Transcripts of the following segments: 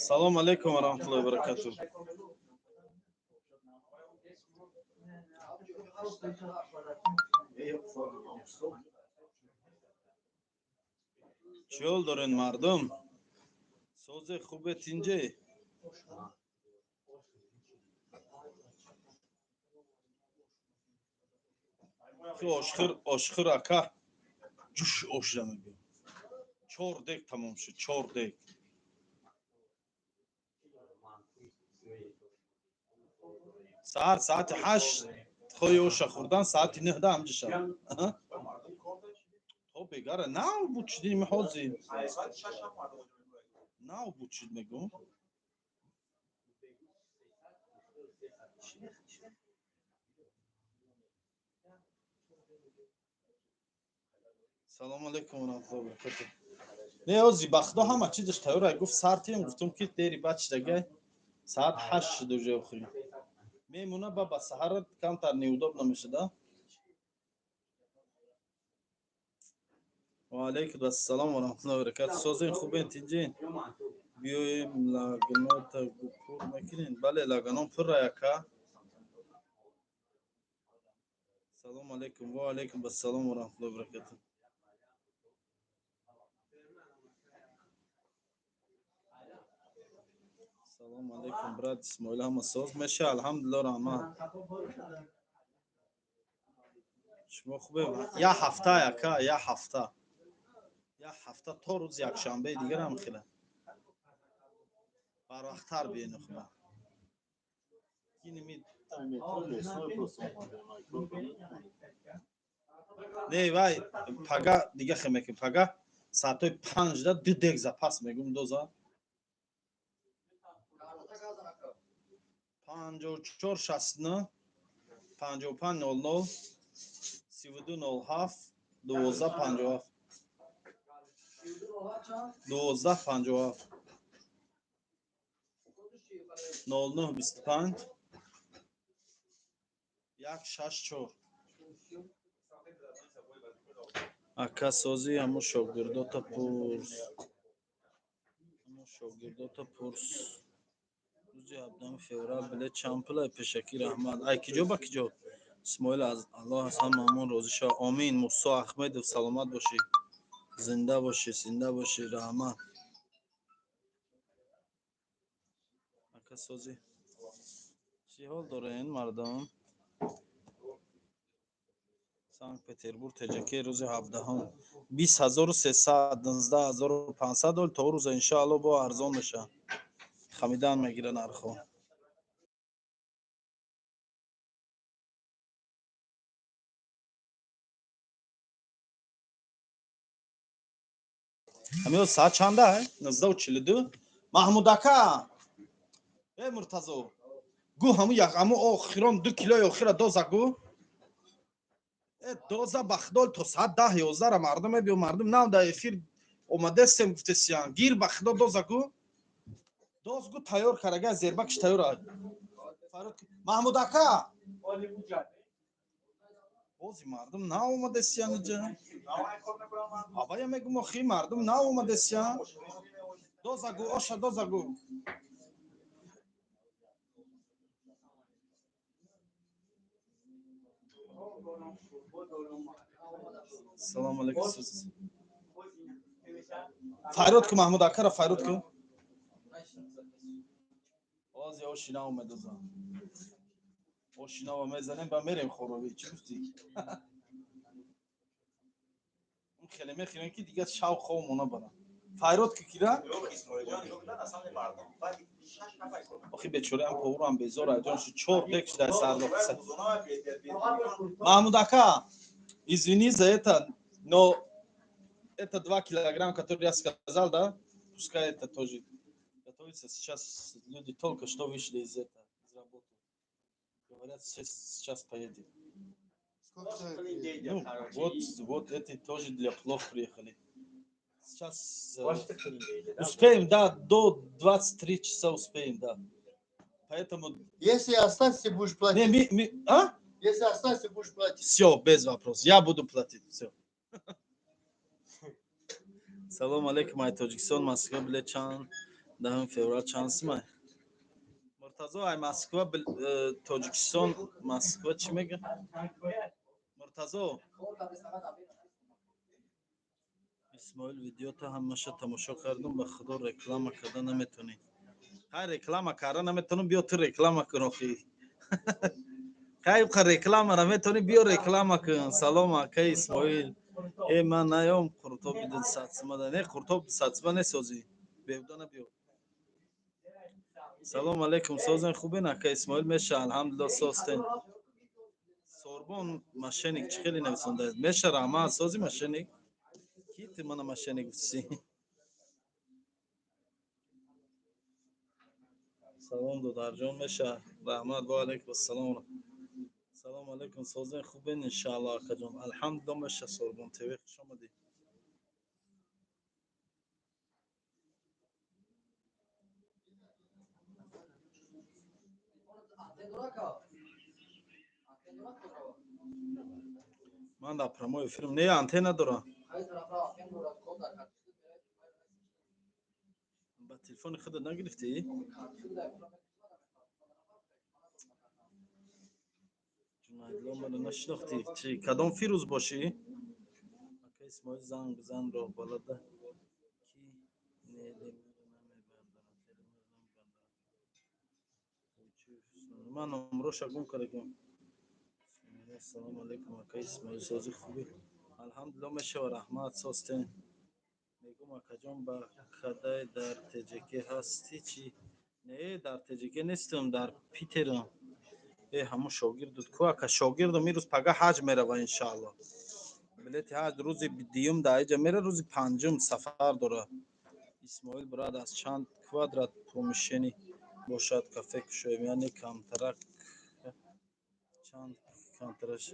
Салом алейкум ва раҳматуллоҳи ва баракатуҳ. چی حال دارین مردم؟ سوز خوبت اینجا؟ آشخر اکا جوش آشده میگه 4 دیگ تمام شد 4 دیگ ساعت 8 خوی اوشه خوردن ساعت 9 همجه شد تو بگره نه بود چیدی میخوازی نه بود چید میگم سلام علیکم و رحمت الله و برکاته نه اوزی بخدا همه چیزش تیاره گفت ساعتیم گفتم که دیری بچ دیگه ساعت 8 شد اوجه بخوریم میمونه با سحرت کمتر نیوداب نمیشه ده و علیکم السلام و رحمت الله و برکاته سازین خوبه انتینجین بیایم لگنات پر میکنین بله لگنات پر را یکا سلام علیکم و علیکم السلام و رحمت الله و برکاته سلام علیکم برات اسماعیل همه ساز میشه الحمدلله رحمت شما خوبه یا هفته یکا یا هفته تا روز یک شنبه دیگر هم خیلی بر وقتتر بیاین خوبه نه وای پگا دیگه خیلی که پگا ساعت 5 دو دیگ زپاس میگم دوزا 54 69 55 00 32 07 12 57 12 57 09 25 164 اکا سازی همو شاگرداتا پرس روزی 17 فوریه بله چمپل پشکی رحمت ای کی جو با کی جو اسماعیل از الله حسن مامون روزی شاه آمین موسی احمد سلامت باشی زنده باشی رحمت اکا سازی چی حال داره این مردم سانت پترزبورگ تجکی روز 17 20300 19500 تا روز ان شاء الله با ارزان میشه خمیدن میگیره نرخو همین ساعت چنده ہے 19:42 محمود اکا ای مرتضی گو همو یک همو آخرام 2 کیلو آخر دوزه گو دوزه بخدال تا ساعت 10 11 را مردم بیو مردم نام در افیر اومده سیم گفته سیان گیر بخدال دوزه گو دوز گو تیار کرده زیربکش تیار محمود اکا بازی مردم نه اومده سیان جا آبایا میگم اخی مردم نه اومده سیان دوزه گو آشا دوزه گو سلام علیکم فایرود کو محمود اکا را فایرود کو بازی آشینا اومده زن آشینا و میزنیم با میریم خوروی چی گفتی اون خیلی میخیرن که دیگه شاو خواه مونا برن فایرود که کیره آخی بیچوره هم پاورو هم بیزار ایجان شد 4 دکش در سر لحظه محمود اکا извини за это но это 2 килограмма которые я сказал да пускай это тоже готовится сейчас люди только что вышли из работы говорят сейчас поедем ну, вот эти тоже для плов приехали сейчас успеем да до 23 часа успеем да поэтому если останешься будешь платить если останешься будешь платить все без вопросов я буду платить все Салом алейкум ай Тоҷикистон Москва билет чанд 10 феврал чандсмай Муртазо ай Москва Тоҷикистон Москва чӣ мега Муртазо Исмоил видеота ҳамаша тамошо кардум ба худо реклама карда наметонӣ хай реклама карда наметонӣ биё ту реклама кун охи хай рекламара метонӣ биё реклама кун салом ака Исмоил ман наём қуртоби 200 не қуртоб 200 несозӣ беҳуда набиё салом алейкум созен хубен ака Исмоил меша алҳамдулилла состен сорбон машиник чӣ хеле нависонда меша раҳмат сози машиник ки ты мана машиник гуфтӣ салом додарҷон меша раҳмат ва алейкум ассалом салом алейкум созен хубен иншаалло акаҷон алҳамдулилла меша сорбон тв хуш омадӣ ман дар промои филм не антенна дорам ба телефони худат нагирифтӣ ҷунаидло мана нашинохтӣ чӣ кадом фирӯз бошӣ ака Исмоил занг бизан роҳ балада ки ман номроша гум кардагам ассалому алейкум ака Исмоил сози хубӣ алҳамдулилла мешава раҳмат состен мегум акаҷон ба кадай дар тҷк ҳастӣ чӣ не дар тҷк нестам дар питерам ҳамун шогирдуд ку ака шогирдам ирӯз пага ҳаҷ мерава иншаалло билети ҳаҷ рӯзи дуюм даиҷа мера рӯзи панҷум сафар дора Исмоил брат аз чанд квадрат помещений бошад кафе кушоем яъне камтарак чанд камтараш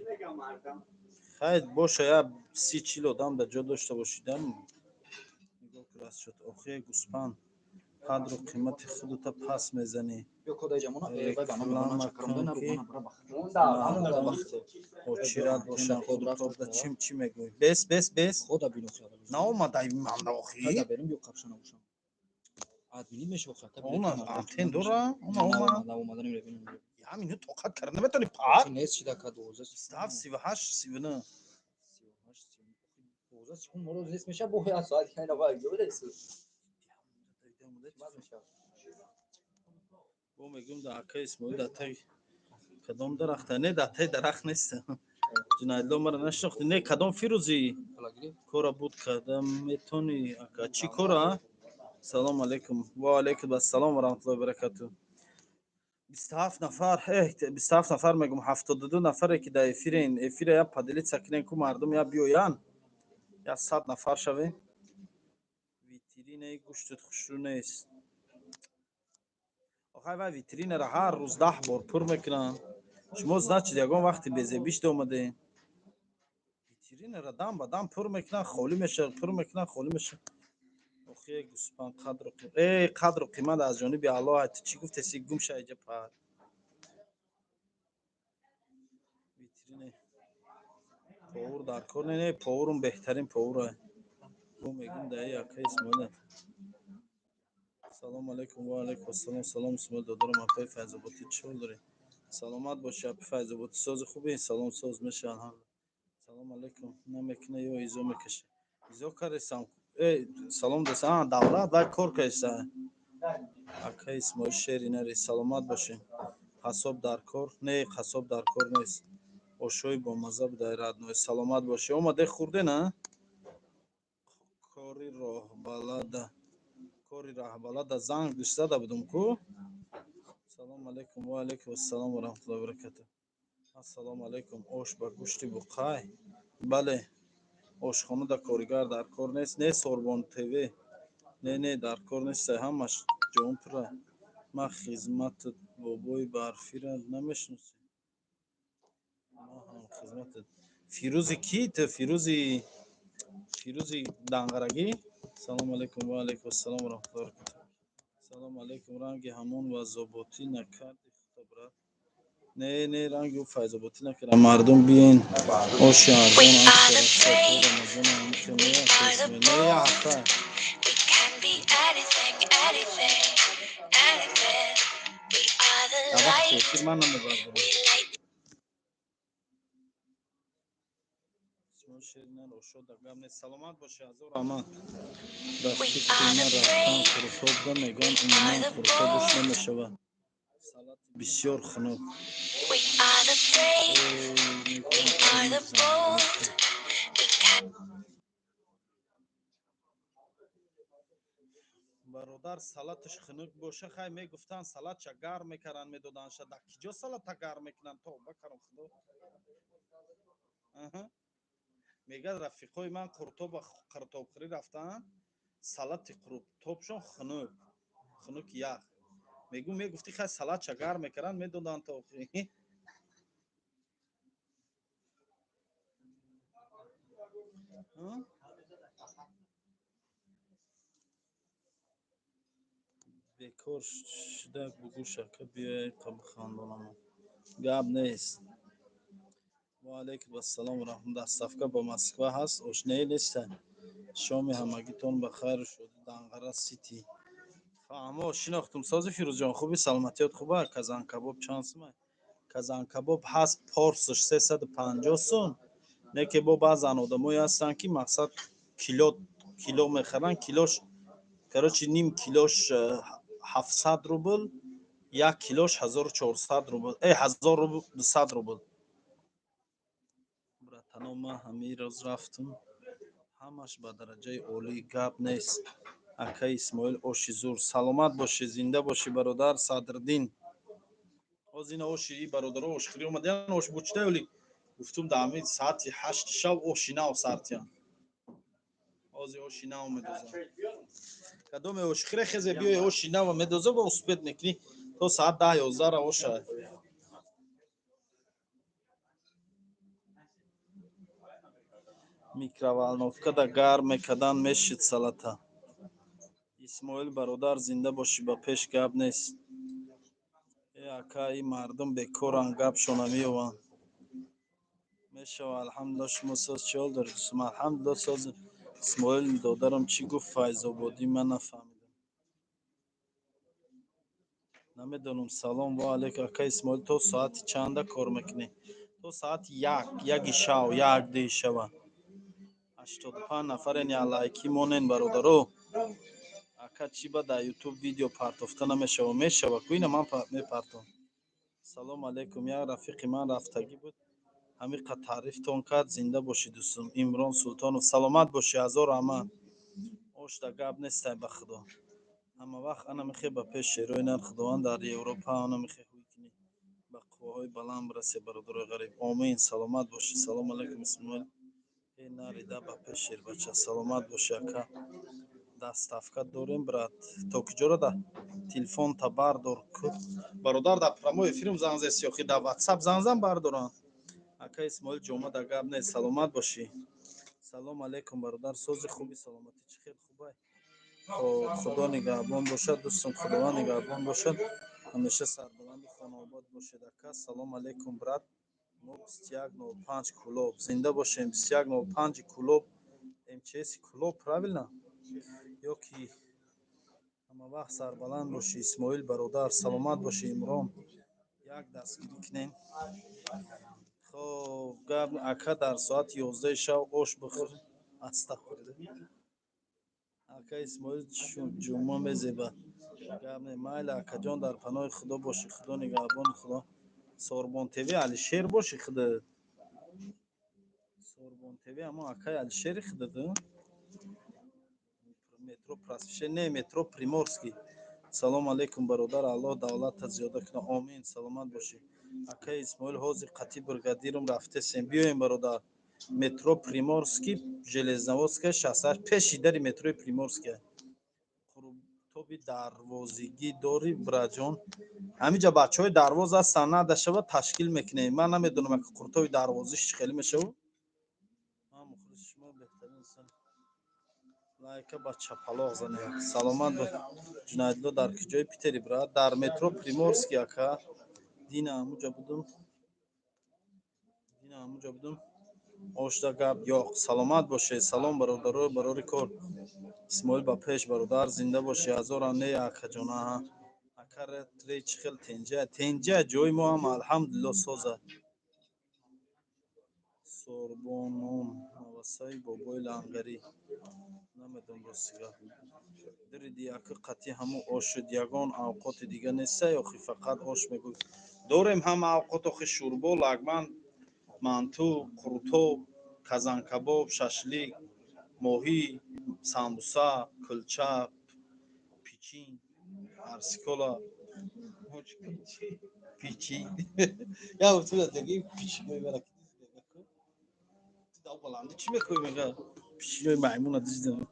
хай боша я 30-40 одам дар ҷо дошта бошидам нигоҳ курас шуд охе гуспан қадру қимати худута пас мезанӣ очират бошам худутобда чӣ мегӯй бес наомадай манда охи антен дора ҳамин тоқат карда наметони пар 37 бо мегӯм дар ака Исмоил дар таги кадом дарахта не дар таги дарахт нестам ҷунаидло мара нашинохтӣ не кадом фирӯзи кора буд карда метонӣ ака чӣ кора салом алейкум ва алейкум ассалом ва раҳматуллоҳи ва баракатуҳ 27 нафар мегӯм 72 нафаре ки дар эфирен эфира я поделиться кунем ку мардум я биёян я 100 нафар шавем витринаи гӯштут хушрӯ нест охай вай витринара ҳар рӯз 10 бор пур мекунанд шумо значит ягон вақти безебишт омадем витринара дам ба дам пур мекунанд холӣ мешавад пур мекунанд холӣ мешавад охе гуспан қадру қимат аз ҷониби аллоҳ ту чӣ гуфтеси гум ша иҷа пар витрина повур дар кор не повурум беҳтарин повура бо мегум даи ака Исмоил салом алейкум ва алейкум ассалом салом Исмоил додарам апай файзободӣ чӣ дорӣ саломат бошӣ апи файзободӣ сози хубе салом соз меша салом алейкум намекуна ё изо мекаша изо кардесам салом десам давлат вай кор кардеса ака Исмоил шери нари саломат бошем қассоб дар кор не қассоб дар кор нест ошои бомазза будай радной саломат бошӣ омаде хурдена кори раҳбалада занг дӯст зада будум ку салом алейкум ва алейкум ассалом ва раҳматуллоҳи ва баракатуҳ ассалому алейкум ош ба гӯшти буқай бале ошхона да коригар дар кор нест не сорбон тв не дар кор нестай ҳамаш ҷон пура ман хизматат бобои барфира намешиносӣ хизматат фирӯзи ки ту фирӯзи данғарагӣ салом алейкум ва алейкум ассалом ва раҳматуллоҳи ва баракатуҳ салом алейкум ранги ҳамон ва зоботӣ накарди худо брат не ранги ӯ файзоботӣ накардам мардум биен оши арзон ya hatta. We can be anything, anything, anything. We are the Ya bak light. firmanla da vardı. We light. Son şerinden o şu da gamne salamat başı hazır ama We Rafik are filmler the raftan brave. kurtobda megan We are umuman the kurtobuş bold. ne meşava. Salat bisyor xunuk. We are the brave. We are the bold. We can. برادر سالاتش خنک باشه خیلی میگفتن سالات چه گرم میکردن میدادن شد کجا سالات گرم میکنن تو بکنم خدا میگه رفیقای من قرطاب خری رفتن سالات قرطابشون خنک یخ میگفتی خیلی سالات چه گرم میکردن میدادن تو بکار شده بگو شکر بیای قبل خاندانم گاب نیست و علیکم السلام و رحمت دستافکا با مسکو هست اشنایی نیستن شام همگیتون بخیر شد دنقره سیتی فهمو شناختم سازی فیروز جان خوبی سلامتیات خوبه کازان کباب چند سومه کازان کباب هست پارسش 350 سون نه که با بعضن آدمایی هستن که مقصد کیلو میخرن کیلوش короче نیم کیلوش 700 روبل یک کیلوش 1400 روبل 1200 روبل братано ма ҳамин рӯз рафтум ҳамаш ба дараҷаи олӣ гап нест акаи исмоил оши зур саломат бошӣ зинда бошӣ бародар садрдин ҳозина оши бародаро ошхӯрӣ омадиян ош бучда ёли гуфтум да ҳамин соати 8 шаб оши нав сартиян ҳози оши нав медозам кадоме ошхӯре хезе биёи оши нава медоза ба успед мекунӣ то соат 10-11 ра оша микроволновкада гарм мекардан мешид салата исмоил бародар зинда бошӣ ба пеш гап нест ака и мардум бекоран гапшона меёванд мешава алҳамдулилла шумо соз чиҳол доред дӯстум алҳамдулилла соз исмоил додарам чӣ гуфт файзободӣ ман нафаҳмидам намедонам салом ва алейкум ака исмоил то соати чанда кор мекунӣ то соати 1 шав 1 шава 85 нафарен я лайкӣ монен бародаро ака чӣ ба дар ютуб видео партофта намешава мешава ку ина ман мепартом салом алейкум як рафиқи ман рафтагӣ буд ҳамин қад таърифтон кард зинда бошӣ дӯстум имрон султонов саломат бошӣ ҳазор раҳмат ош да гап нестай ба худо ҳама вақт ана мехоҳ ба пеш шерои нар худованд дар европа ана мехоҳ кунӣ ба қувваҳои баланд бирасе бародарои ғариб омин саломат бошӣ салом алейкум исмоил нарида ба пеш шербача саломат бошӣ ака дастафка дорем брат то куҷора да телефон та бардор бародар дар промои филм занзес ёхи дар ватсап занзан бардорам ака исмоил ҷома да гап нест саломат бошӣ салом алейкум бародар сози хуби саломатӣ чӣ хел хубай худо нигаҳбон бошад дӯстам худованд нигаҳбон бошад ҳамеша сарбуланду хонаобод бошед ака салом алейкум брат 2105 кулоб зинда бошем 2105 кулоб мчс кулоб правильно ёки ҳама вақт сарбаланд бошӣ исмоил бародар саломат бошӣ имрон як дастгирӣ кунем хоб гап ака дар соати 11 шав ош бихӯр астағфирулла ака исмоил ҷума мезеба гап не майли акаҷон дар паноҳи худо бошӣ худо нигаҳбони худо сорбон тв алишер бошӣ худо сорбон тв ҳамон акаи алишери худоду метро просвещение не метро приморский салом алейкум бародар аллоҳ давлатат зиёда кунад омин саломат бошӣ акаи исмоил ҳозир қатъи бригадирум рафтесем биёем бародар метро приморский железноводская 68 пеши дари метрои приморская қуртоби дарвозигӣ дори браҷон ҳаминҷа бачаҳои дарвоз ҳастан нада шавад ташкил мекунем ман намедонам ака қуртоби дарвозиш чӣ хеле мешавад ман мухлиси шумо беҳтарин инсон лайка ба чапалоғ занем саломат бо ҷунайдулло дар куҷои питери брат дар метро приморский ака дина ҳамуҷа будум ошда гап ёq. Саломат бошед. Салом бародаро, барори кор. Исмоил ба пеш бародар, зинда бошед. Ҳазорам не акаҷона. Акара три чӣ хел тенҷа. Тенҷа ҷои мо ҳам алҳамдулиллоҳ соза. Сорбонон навасаи бобои лангарӣ. Намедонам ростига. Дириди яка қатъи ҳамон ош шуд. Ягон авқоти дига нестае охи фақат ош мегӯй. Дорем ҳама авқот охи шӯрбо, лагман, манту, қуртоб, казанкабоб, шашлик, моҳӣ, самбуса, кулча, пичин, арсикола. Пичи. Я вот сюда такие пичи мебарам. Дав баланди чӣ мекӯй мега? Пичиёи маймуна диздам.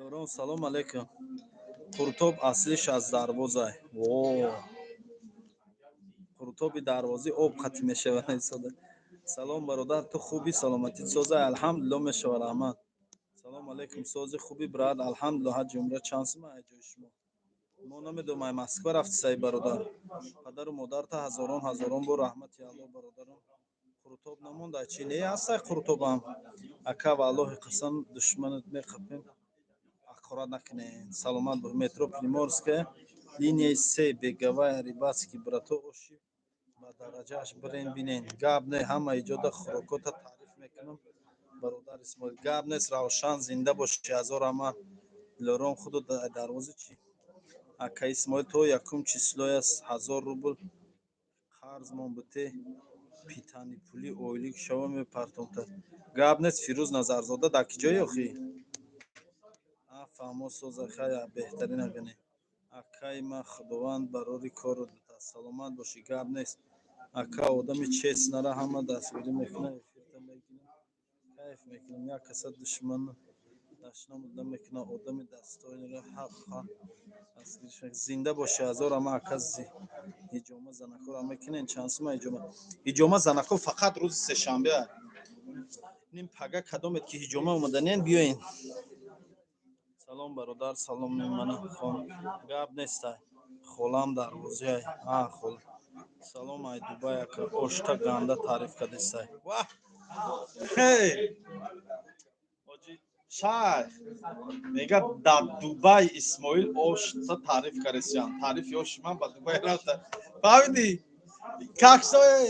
Ёрон салом алейкум. Қуртоб аслиш аз дарвоза. Во. Қуртоби дарвозӣ об қатъи мешавад исода. Салом бародар, ту хуби саломатӣ соза? Алҳамдулиллоҳ мешава раҳмат. Салом алейкум сози хуби брат. Алҳамдулиллоҳ ҳаҷ умра чанд сум ай ҷои шумо? Мо намедонам ай Москва рафтисаи бародар. Падару модарта ҳазорон бор раҳмати Аллоҳ бародарам. Қуртоб намонда чӣ не ҳастай қуртобам? Ака валлоҳи қасам душманат меқапем. Ақорат накунед. Саломат бо метро Приморская, линияи 3 Беговая, Рибацкий, брато оши ба дараҷааш бирен бинен. Гап не ҳама иҷода хӯрокота таъриф мекунам. Бародар Исмоил гап нест, равшан зинда боши ҳазор раҳмат. Дилорон худу дарвози чӣ? Ака Исмоил то якум числои аст 1000 рубл қарз мон бите питани пули ойлик шава мепартонта. Гап нест Фирӯз Назарзода дар ки ҷои охи? Фаҳмо соза хая беҳтарин агане. Акаи ма худованд барори кору дода. Саломат боши гап нест. Ака одами чест нара ҳама дастгирӣ мекунад. Эфирта мегирам. Кайф мекунам. Як каса душман дашна мудда мекунад. Одами дастойнро ҳаққа дастгириш. Зинда боши ҳазор ама ака иҷома занакора мекунен. Чанд сума иҷома? Иҷома занако фақат рӯзи сешанбе аст. Ним пага кадомет ки иҷома омаданен биёин. Салом бародар, салом мемана хон. Гап нестай. Холам дарвозаи. Хол. Салом ай Дубай ака. Ошта ганда таъриф кардестай. Ва! Хей! Оҷи шайх. Мега дар Дубай Исмоил ошта таъриф кардесян. Таърифи оши ман ба Дубай рафта. Фаҳмидӣ? Каксои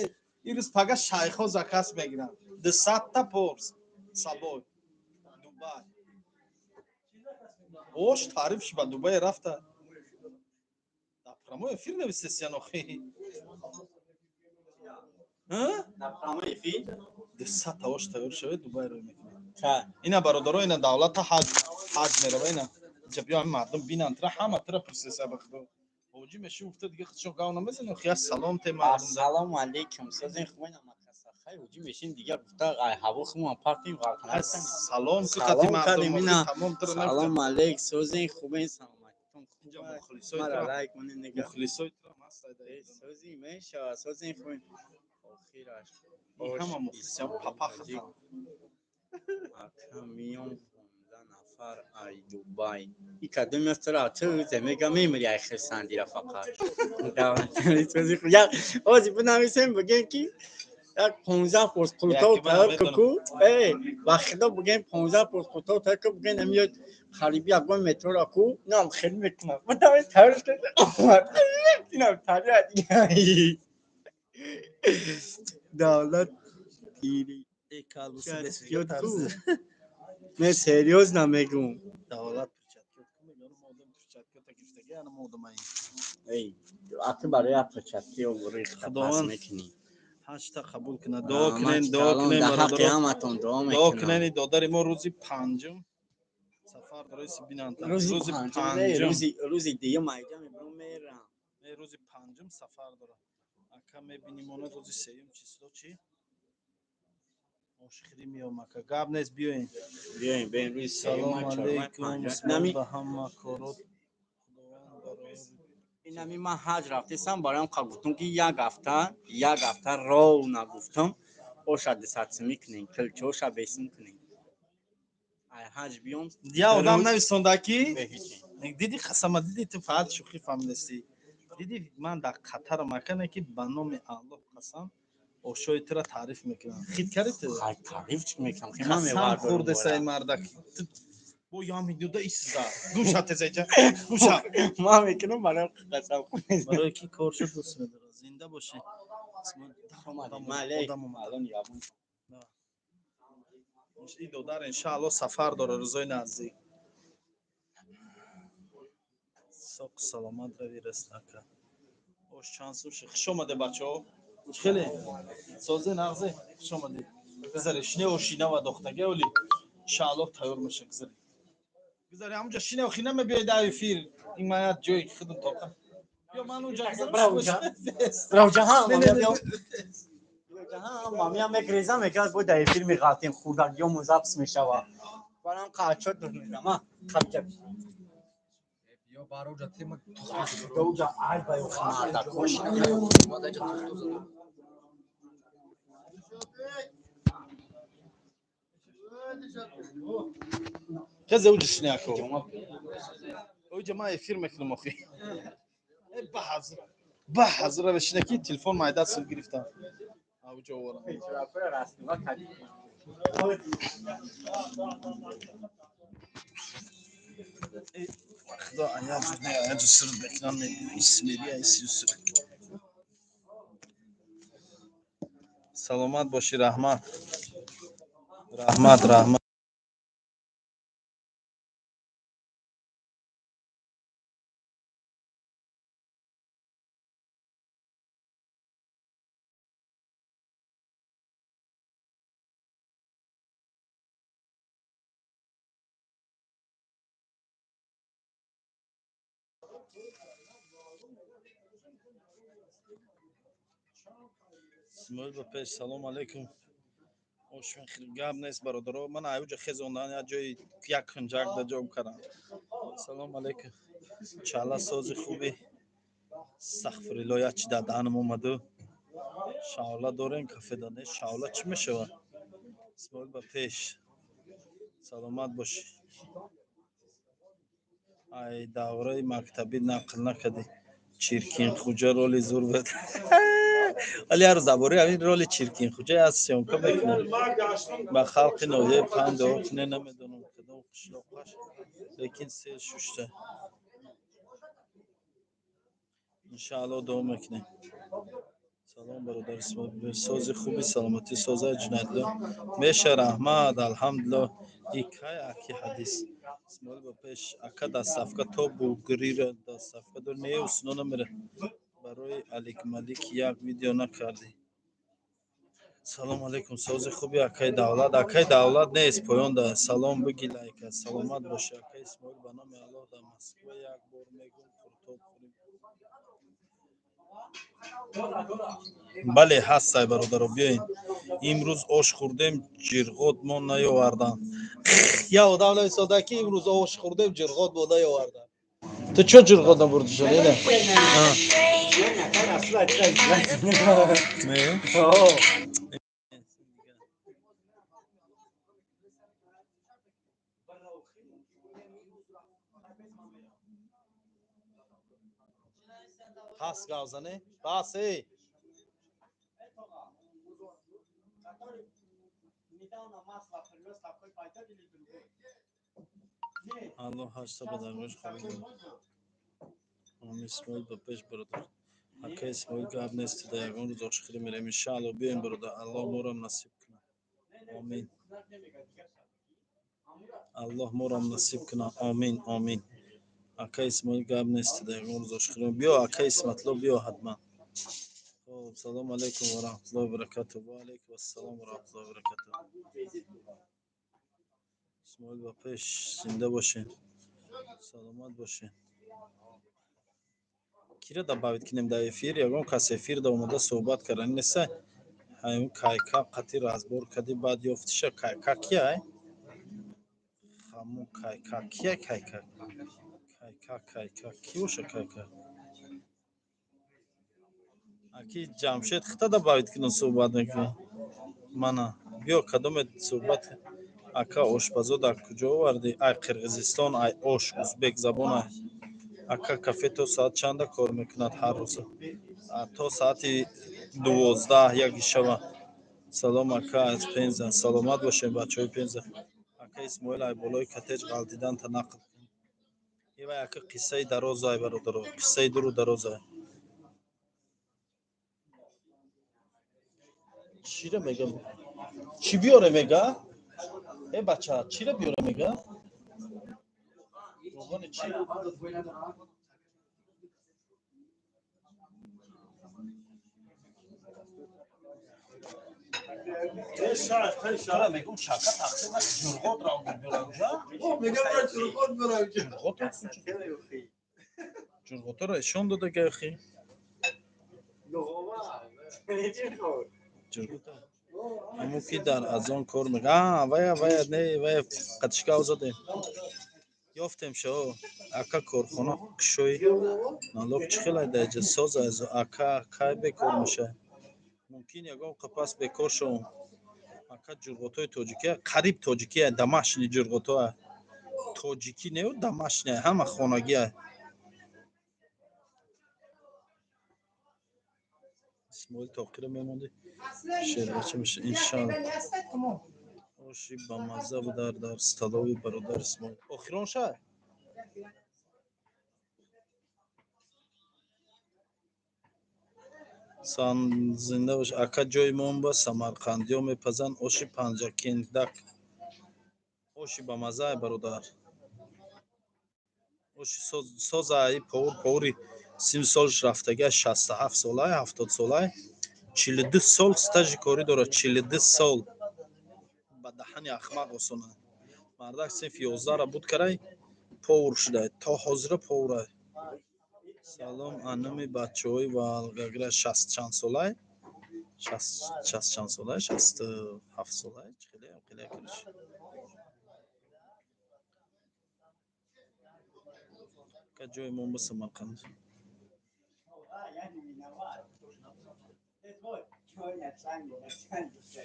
ирӯз пага шайхҳо закас мегиранд. 200 та порс сабой. Дубай. Ош таърифш ба Дубай рафта. Дар промои эфир навистесиян охи. Дар промои эфир 200 та ош тайёр шавад Дубай рӯй мекунад. ка Ина бародаро ина давлата ҳаҷ мерава ина. Ҷа биём мардум бинанд тра ҳама тра процесса бахудо. Ҳоҷи меши уфта дига худшон гав намезани охи аз салом те мардум. Ассалому алейкум. Созин хубина макаса. Хай уҷи мешин дига гуфта ай ҳаво хумон партим вақтан. Салом сухати мардум тамом тра нафта. Салом алейк. Созин хубин саломатитон. Инҷа мухлисои тра. Лайк мане нега. Мухлисои тра мастайда. Созин меша. Созин хубин. Охираш. Ҳама мухлисиам папа хатам. Ака миён 15 нафар ай Дубай. И кадоми астра чӯ замега мемори ай хисандира фақат. Созин хубин. Я ози бунамисем бигем ки як 15 порс қултов тайёр ку. Ба худо бигем 15 порс қултов тайёр ку бигем намиёд хариби ягон метро ку. Нам хел мекунам. Матаве тайёр кардам. Инам тайёр. Davlat iri ekalbusi men серьёзно мегум. Davlat перчаткотку мегарам одам перчаткота гирифтаги анам одамай. Эй, аки барои перчатки овури худованд мекунӣ. Ҳашта қабул кунад. Дуо кунен бародаро. ҳаматон дуо Дуо мекунам. кунени додари мо рӯзи панҷум сафар дарои бинанд. Рӯзи панҷум рӯзи дуюм айҷа мебарам мерам. Рӯзи панҷум сафар дорам. Ака мебиним она рӯзи сеюм число чӣ? Ошхирӣ миём ака. Гап нест биёин. Биёин бен рӯзи сеюм Салом ба ҳама корот. Худованд барои инами ман ҳаҷ рафтесам бароям гуфтам ки як ҳафта роҳ нагуфтам. Оша 200 сум мекунем. Килчоша 20 сум кунем. ай ҳаҷ биём. Я одам навистонда ки Беҳичи. диди қасама диди ту фақат шӯхӣ фаҳмидасти. Диди ман дар Қатарам акане ки ба номи Аллоҳ қасам ошои тира таъриф мекунам. Хит кардӣ? Хай тариф чӣ мекунам ки ман Қасам мебардорам хӯрде сай бора. мардак. Бо ямидуда исза. Гӯша тезайҷа. Гӯша. Ман мекунам барои қасам хӯрд. Барои ки коршо дӯст медорад. Зинда бошед. Малек Одам омад. алон ябон. ин додар иншаалло сафар дора рӯзои наздик. соқ саломат равӣ растака. ош чанд суши. Хуш омаде бачаҳо. хеле созе нағзе. Хуш омаде. гузаре шине ошина ва дохтаге оли. иншаалло тайёр меша гузаре. гузаре ҳамунҷа шине охина мебиёед дар эфир. ин маят ҷои худун тоқа. бё ман унҷа гузаре. Равҷаҳан мамиам мекреза мекард бо дар эфир меғалтем хӯрдагиёму запс мешава. Барам қачот дурмедама. Қачот. Я бароҷа тема Доуҷа ай баё хмарда кош. хезе уҷа шинеяко. уҷа ман эфир мекунам охи. баҳз раве шинаки телефон май дастам гирифтам. ауҷа оварам. خدا عیاذ عیاذ سر بکنم اسمیری ایسیوس. سلامت باشی رحمت. رحمت. اسماعیل با پیش سلام علیکم. خوش میخیر گپ نیست برادرها. من اوجا خزوندن یا جای یک کنجاک در جام کردم. سلام علیکم. چالا سوز خوبی. استغفر الله یا چی دادنم اومدو. شاولا دارین کافه دانه. شاولا چی میشه؟ اسماعیل با پیش. سلامت باشی. ای دوره مکتبی نقل نکردی. چیرکین خوجا رولی زور بده. ولی هر زبوری همین رول چیرکین خوجا از سیانکا بکنه. با خلق نویه پند و کنه نمیدونم کدام قشلاقش. لیکن سیل شوشته. انشاءالله دوام میکنه. سلام برادر اسماعیل. سوز خوبی سلامتی سوزه جنایدلو. میشه رحمت الحمدلله. ایکای اکی حدیث. اسماعیل با پیش اکا دست صفقه تو بوگری را دست صفقه دو نیه و سنو نمیره. برای علیک ملیک یک ویدیو نکردی. سلام علیکم سوز خوبی اکای دولت نیست پایان ده. سلام بگی لایک سلامت باشه اکای اسماعیل به نام الله در مسکو یک بار میگم پرتاب کنیم. بله هستای برادر بیاین. امروز آش خوردیم جرغات ما نیاوردن. یا آدم ساده که امروز آش خوردیم جرغات ما نیاوردن. تو چه جرغات نبردی شده نه؟ Has gavzane? Bas ey. Allah hasta badarmış koydu. Ama İsmail bapeş burada. Hakka İsmail gab nesti de yagun roz oşkhiri mirem inşallah beyin burada. Allah moram nasip kına. Amin. Allah moram nasip kına. Amin. Hakka İsmail gab nesti de yagun roz oşkhiri. Biyo hakka İsmatlo biyo hadman. Selamun aleyküm ve rahmetullahi ve berekatuhu. Ve aleyküm selam ve rahmetullahi ve berekatuhu. İsmail Bapeş, zinde başın. Selamat başın. Kira da bavet kinem da efir, yagam kas efir da umada sohbat karan nese. Hayım kayka qati razbor kadi bad yoftişa kayka kiya ay? Hamu kayka kiya kayka? Kayka kiyosha kayka? Aki Jamshed xita da bavet kinem sohbat mekin. Mana biyo kadom sohbat ака ошпазо дар куҷо овардӣ? Ай Қирғизистон, ай ош, узбек забон ай. Ака кафе то соат чанда кор мекунад ҳар рӯз? То соати 12 як шава. Салом ака аз Пенза. Саломат бошем бачаҳои Пенза. Ака Исмоил айболои коттедж ғалтидан танақл. Ива яка қиссаи дарозай бародаро. Қиссаи дуру дарозай. Чира мега? Чӣ биёре мега? Бача, чира биёре мега? Рӯғони чӣ? Шара мегум шака тақсим ак ҷурғот ра биёра уҷа? Мегам ра ҷурғот бира уҷа. Ҷурғотро эшон дода гахи. Ҷурғота. Аммо ки дар аз он кор мега. Вая не вая қатишка озоде. Ёфтем шо ака корхона кушои налог чӣ хела даҷа соз аз ака кай бекор меша. Мумкин ягон қапас бекор шо. Ака ҷурғотои тоҷикия қариб тоҷикия дамашни ҷурғотоа. Тоҷики не дамашни ҳама хонагия. Исмоил тоқира мемонди. Шербача меша иншалла. Оши ба мазза дар столови бародар Исмоил. Охирон ша? Сан зинда бош. Ака ҷои мон ба самарқандиё мепазанд. Оши панҷакендак. Оши ба мазза бародар. Оши созаи повури 30 солш рафтага 67 солай 70 солай 42 сол стажи корӣ дорад. 42 сол ба даҳани ахмақ осона. Мардак синф 11 ра буд карай повур шудай. То ҳозира повурай. Салом ануми бачаҳои Валгагра 60 чанд солай? 60 чанд солай? 67 солай? Хеле кириш. Ка ҷои мон ба Самарқанд.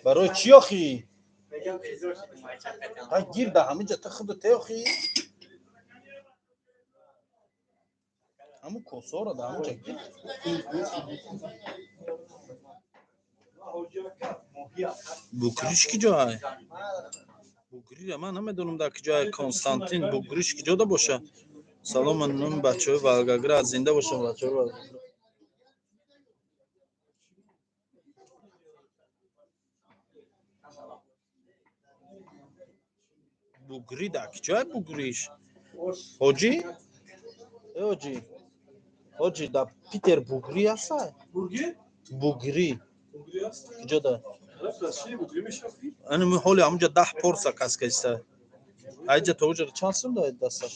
Барои чӣ охӣ? Ай гирда ҳамиҷа та худу те охӣ? Ҳаму косора да ҳамиҷа гир. Букриш ки ҷоай? Бугрира ман намедонам дар ки ҷоай Константин Бугриш ки ҷода боша. Салом анум бачаҳои Валгагра зинда бошам бачаҳои Валгагра. Бугри дар ки ҷоай Бугриш? Ҳоҷӣ? Ҳоҷӣ. Ҳоҷӣ да Питер Бугри ҳастай? Бугри. Ки ҷода? Ани ҳоли ҳамуҷа 10 порса каска иста. Айҷа то уҷа чанд сум доед дасташ?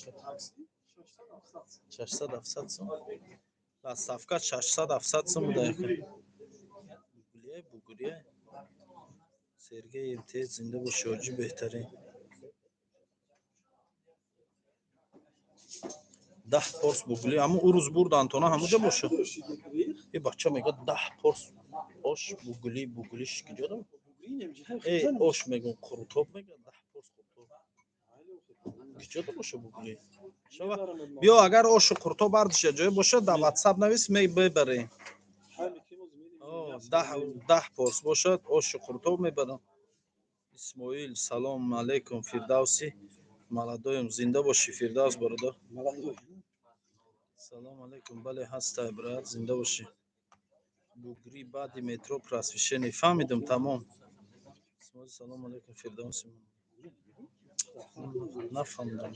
600-700 сум. Дастафка 600-700 сум буда яка. Бугрия. Сергей МТС зинда бош ҳоҷӣ беҳтарин. 10 порс бугли ҳамун урӯз бурдан тона ҳамуҷа боша. Е бача мега 10 порс ош буглиш ки ҷода? Ош мегум қуртоб мега 10 порс қуртоб. Ки ҷода боша бугли? Биё агар ошу қуртоб ардиша ҷоя боша дар WhatsApp навис мебаре. 10 порс бошад ошу қуртоб мебарам. Исмоил салом алейкум Фирдавси маладоим зинда боши Фирдавс бародар. Салом алейкум бале ҳастай брат зинда боши. Бугри баъди метро просвещение фаҳмидам тамом. Исмоил салом алейкум Фирдавси нафаҳмидам.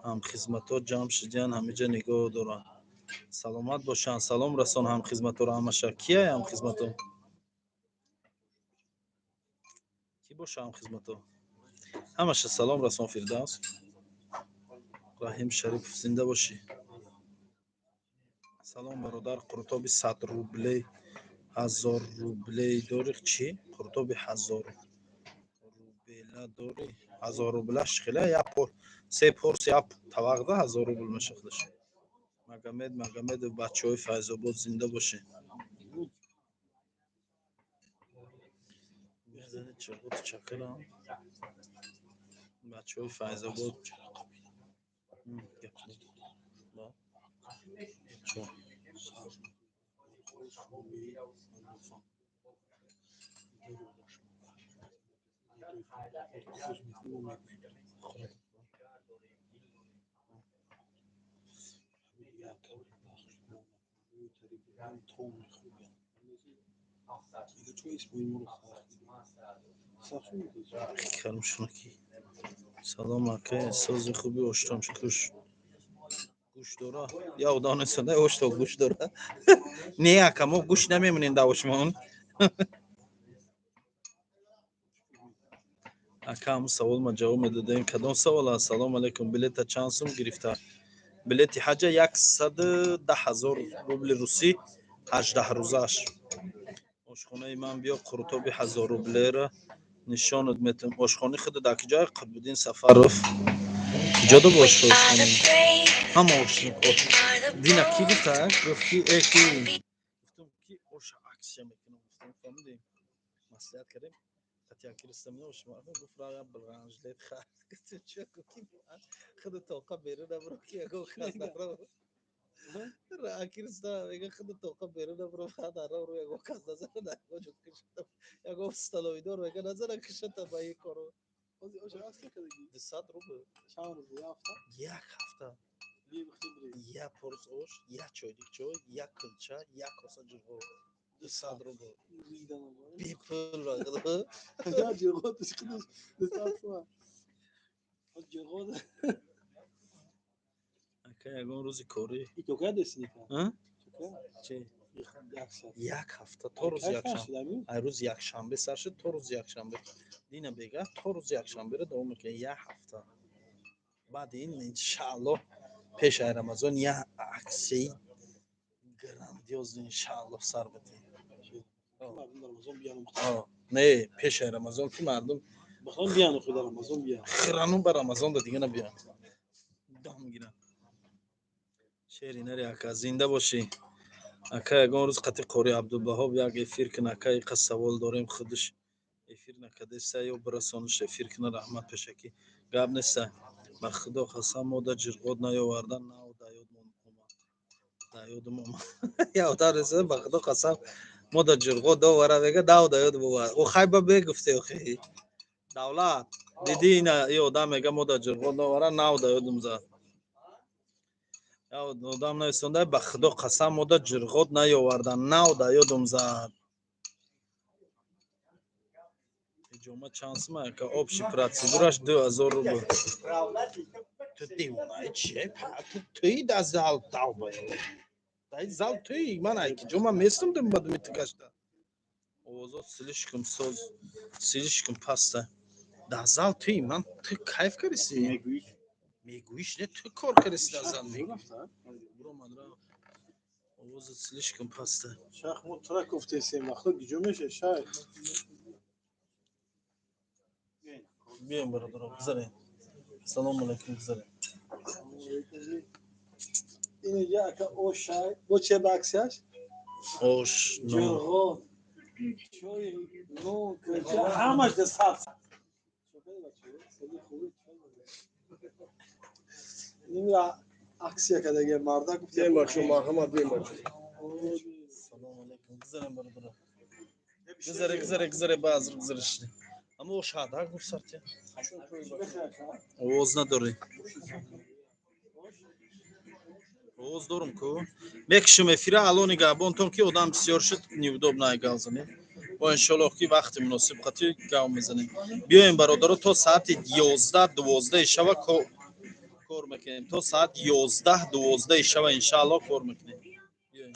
ҳамхизматҳо ҷамъ ҳамиҷа нигоҳ доранд. Саломат бошанд. Салом расон ҳамхизматҳоро ҳамаша. Кияй ҳамхизматҳо? Ки боша ҳамхизматҳо? ҳамаша салом расон Фирдавс. Раҳим Шарифов зинда бошӣ. Салом бародар қуртоби 100 рублей 1000 рублей дори чӣ? Қуртоби 1000 рубля дори 1000 рублаш хеле як пор 3 порс як тавақда 1000 рубл меша худаш. Магомедов бачаҳои Файзобод зинда бошӣ. Мезани чарғот чакарам. Бачаҳои Файзобод کارم شنو کی سلام علیکم سوز خوبی اشتم شکوش گوش داره یا دانستنده اشتو گوش داره نه یکمو گوش نمیمونین دوشمون اکام سوال ما جواب میدادیم کدام سوال است سلام علیکم بلیت چند سوم گرفته بلیت حج 110,000 روبل روسی 18 روزش آشخانه من بیا قرطبی 1000 روبله را نشانت میتم آشخانه خود در کجای قبودین سفر رفت کجا دو باش آشخانه همه آشخانه دینا کی گفته گفتی اکی گفتم کی اوش عکسیا میکنم گفتم فهمیدیم مسئله کردیم تیا کریستم نوش ما گفت را برنج لیت خاص گفت چه کی خود توقع بیرون برو کی اگه خاص دارم را کریستا میگه خود توقع بیرون برو خاطر رو اگه خاص داره وجود کشیدم اگه استالوی دور میگه نظر کشیدم با این کارو اوش عکس کردی 200 روبل چند روز یک هفته یا پرس اوش یا چودیک چو یا کلچه یا کاسه جرو 200 روبل بیپل راگده Ya Cirgo dışkıda lisans o Cirgo da اکه اگه روزی کاری İki kadar desin ها Şey yaksa یک هفته تا روز یکشنبه روز یکشنبه سر شد تا روز یکشنبه دینا بگه تا روز یکشنبه رو دوام میکنه یک هفته بعد این انشالله پیش رمضان یه عکسی گراندیوز انشالله سر بدیم Ramazan bir yanım نه پیش رمضان که مردم Bakalım bir yanı kadar Ramazan bir yanı خیرانون به رمضان ده دیگه نبیان دام گیرن شعری نری اکا زنده باشی اکا اگه روز قطع قوری عبدالبهاب یک افیر کن اکا ایقا سوال داریم خودش افیر نکده سه یا برسانش افیر کنه رحمت پشکی گب نیسته به خدا قسم ما در جرقات نیاوردن نه و در یادم اومد یادم رسیده به خدا قسم ما در جرقات داوره بگه داو در یاد بوده او خیلی بگفته خیلی دولت دیدی این آدم میگه ما در جرقات داوره نه در یادم زد یا آدم نیستنده به خدا قسم ما در جرقات نیاوردن نه در یادم زد جمعه چانس ما که آبشی پراتسیدورش 2000 روبل تو دیوانه چیه توی در زال تاوبه در زال توی من ایکی جمعه میستم دم بدم اتکاشتا اوزاد سلیشکم سوز سلیشکم پاستا در زال توی من تو کیف کریسی میگویش نه تو کار کریسی در زال میگویش برو من را اوزاد سلیشکم پاستا Şah mutlaka köftesi maklı gücümüş şah بیایم برادران بذارین سلام علیکم بذارین Yine ya ka o şah bu çe baksyaş اوش نو Cirgo Çoy no how much the sat Nimra aksiye kadar gel marda Benim bakıyorum marhama benim bakıyorum. سلام علیکم بذارین برادران گذره بازر گذرشتی اما اوش هادا گفتارتی اوز نداری اوز دارم کو میکشم افیره الان گابون تون که آدم بسیار شد نیودوبنای گازنی با انشالله که وقت مناسب خاطر گام میزنیم بیایم برادران تا ساعت 11 شب کار میکنیم تا ساعت 11 شب انشالله کار میکنیم بیایم